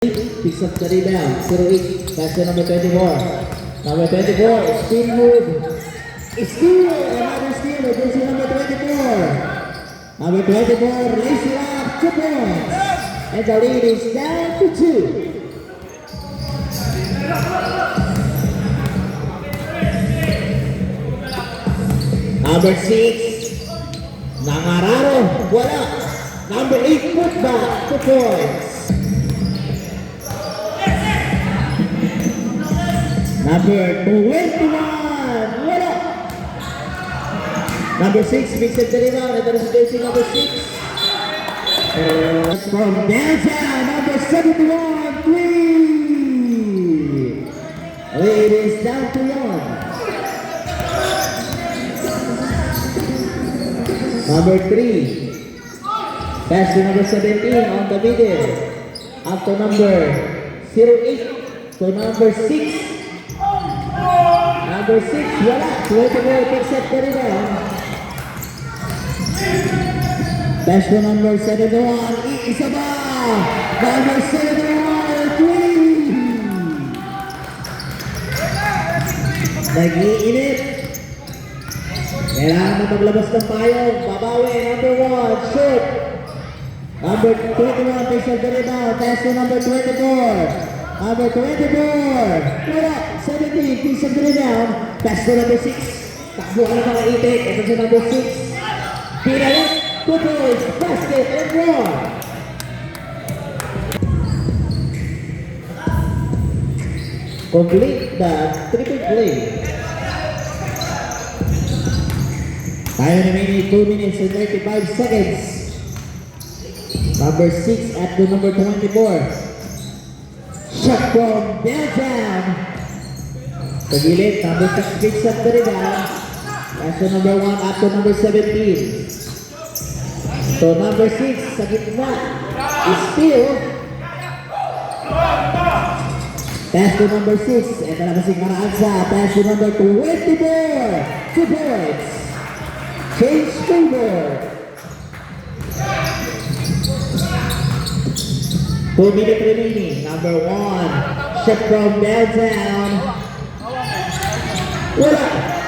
Picks up the rebound. 0-8. Pass to number 24. Number 24. Steal move. Steal. Another steal. Jersey number 24. Number 24. Lays it up. 2 points. And the lead is down to 2. Number 6. Nangararo. Wala. Number 8. Putback. 2 points. Number 21, wala. Number 6, picks up the rebound. Ito na si jersey number 6. From downtown, number 71, 3. Lead is down to 1. Number 3. Pass to number 17 on the middle. Up to number 08 to number 6. Number 6, wala. 24 picks up the rebound. Pass to number 71, isa ba? Number 71, 3. Nag-iinit. Kailangan na maglabas ng payong. Babawi, number 1, shoot. Number 21 picks up the rebound. Pass to number 24. Number 24, wala, 17, picks up the rebound. Pass to number 6. Takbo ang mga itik. Ito si number 6. Pinalit, 2 points, basket, and one. Complete the triple play. Tayo remaining 2 minutes and 35 seconds. Number 6 at the number 24. Shot from downtown. Pagilid, number 6 picks up the rebound. Pass to number 1 up to number 17. So number 6 sa gitna is still. Pass to number 6. Ito na si Caraanza. Pass to number 24. 2 points. Change favor. 2 minutes remaining. Number 1. Shot from downtown. Wala.